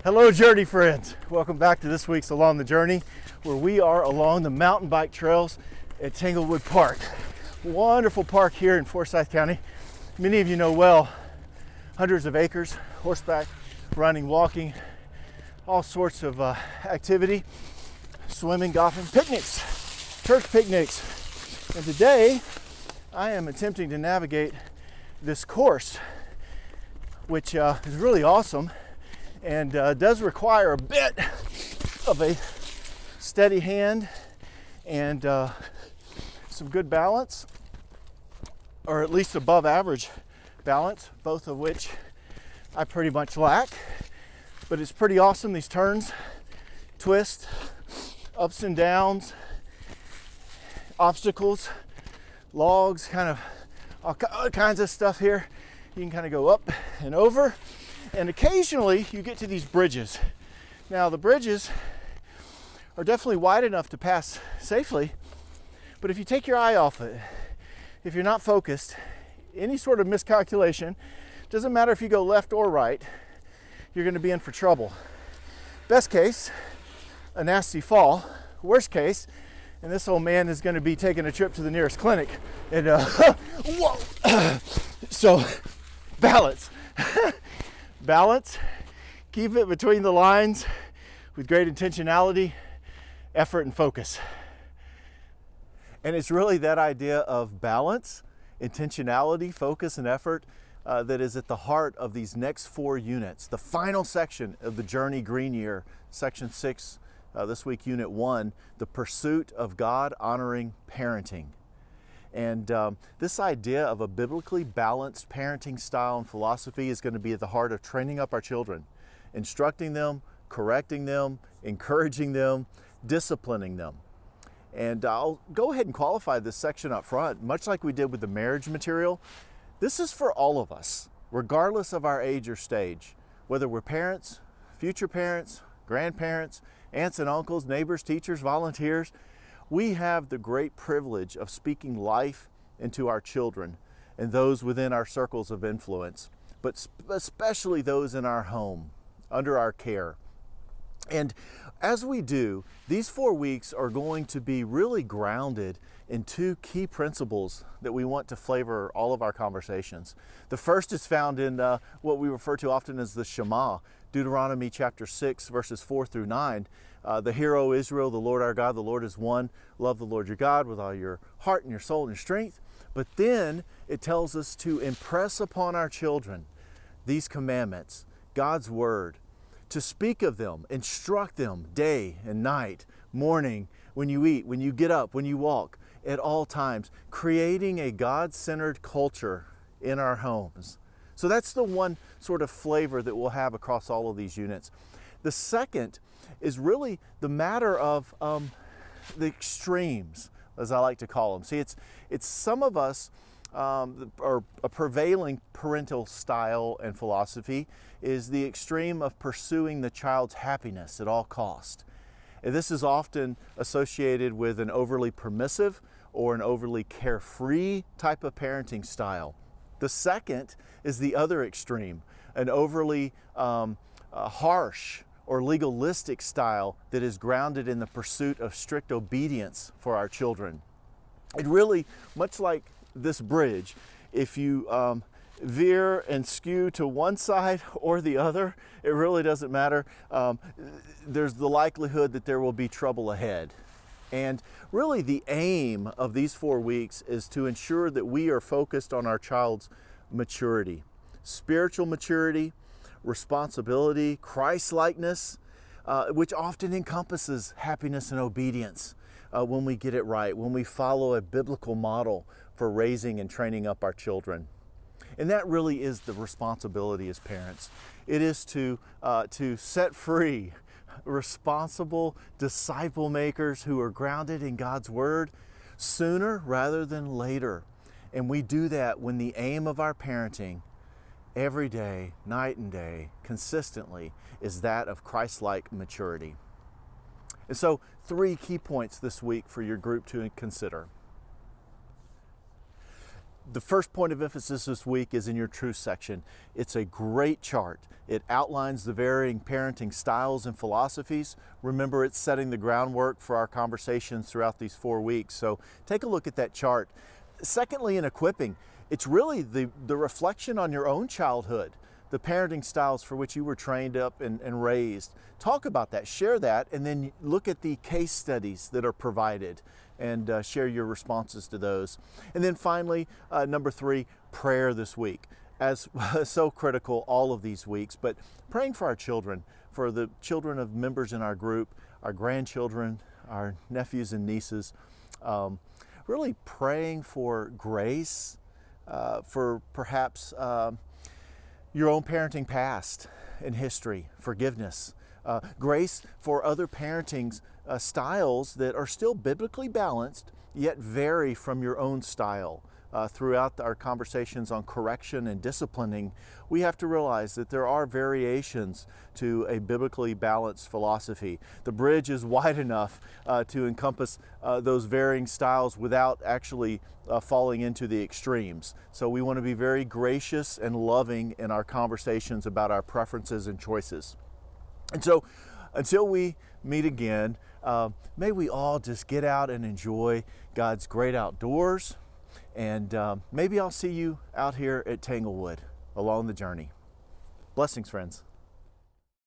Hello Journey friends, welcome back to this week's Along the Journey, where we are along the mountain bike trails at Tanglewood Park. Wonderful park here in Forsyth County. Many of you know well, hundreds of acres, horseback, running, walking, all sorts of activity, swimming, golfing, picnics, church picnics. And today I am attempting to navigate this course, which is really awesome and does require a bit of a steady hand and some good balance, or at least above average balance, both of which I pretty much lack. But it's pretty awesome. These turns, twists, ups and downs, obstacles, logs, kind of all kinds of stuff here. You can kind of go up and over. And occasionally you get to these bridges. Now the bridges are definitely wide enough to pass safely, but if you take your eye off it, if you're not focused, any sort of miscalculation, doesn't matter if you go left or right, you're going to be in for trouble. Best case, a nasty fall. Worst case, and this old man is going to be taking a trip to the nearest clinic. And whoa! So balance. Balance, keep it between the lines with great intentionality, effort, and focus. And it's really that idea of balance, intentionality, focus, and effort that is at the heart of these next 4 units. The final section of the Journey Green Year, Section 6, this week, Unit 1, the pursuit of God-honoring parenting. And this idea of a biblically balanced parenting style and philosophy is going to be at the heart of training up our children, instructing them, correcting them, encouraging them, disciplining them. And I'll go ahead and qualify this section up front. Much like we did with the marriage material, this is for all of us, regardless of our age or stage. Whether we're parents, future parents, grandparents, aunts and uncles, neighbors, teachers, volunteers, we have the great privilege of speaking life into our children and those within our circles of influence, but especially those in our home, under our care. And as we do, these 4 weeks are going to be really grounded in 2 key principles that we want to flavor all of our conversations. The first is found in what we refer to often as the Shema, Deuteronomy chapter 6, verses 4 through 9. The Hear, O Israel, the Lord our God, the Lord is one. Love the Lord your God with all your heart and your soul and your strength. But then it tells us to impress upon our children these commandments, God's word, to speak of them, instruct them day and night, morning, when you eat, when you get up, when you walk, at all times, creating a God-centered culture in our homes. So that's the one sort of flavor that we'll have across all of these units. The second is really the matter of the extremes, as I like to call them. See, it's some of us, or a prevailing parental style and philosophy is the extreme of pursuing the child's happiness at all cost. And this is often associated with an overly permissive or an overly carefree type of parenting style. The second is the other extreme, an overly harsh or legalistic style that is grounded in the pursuit of strict obedience for our children. It really, much like this bridge, if you veer and skew to one side or the other, it really doesn't matter. There's the likelihood that there will be trouble ahead. And really the aim of these 4 weeks is to ensure that we are focused on our child's maturity, spiritual maturity, responsibility, Christ-likeness, which often encompasses happiness and obedience when we get it right, when we follow a biblical model for raising and training up our children. And that really is the responsibility as parents. It is to set free responsible disciple makers who are grounded in God's Word sooner rather than later. And we do that when the aim of our parenting every day, night and day, consistently, is that of Christ-like maturity. And so 3 key points this week for your group to consider. The first point of emphasis this week is in your truth section. It's a great chart. It outlines the varying parenting styles and philosophies. Remember, it's setting the groundwork for our conversations throughout these 4 weeks. So take a look at that chart. Secondly, in equipping, it's really the reflection on your own childhood, the parenting styles for which you were trained up and raised. Talk about that, share that, and then look at the case studies that are provided and share your responses to those. And then finally, number 3, prayer this week. As so critical all of these weeks, but praying for our children, for the children of members in our group, our grandchildren, our nephews and nieces, really praying for grace, for perhaps your own parenting past and history, forgiveness, grace for other parenting styles that are still biblically balanced, yet vary from your own style. Throughout our conversations on correction and disciplining, we have to realize that there are variations to a biblically balanced philosophy. The bridge is wide enough to encompass those varying styles without actually falling into the extremes. So we want to be very gracious and loving in our conversations about our preferences and choices. And so until we meet again, may we all just get out and enjoy God's great outdoors. And maybe I'll see you out here at Tanglewood along the journey. Blessings, friends.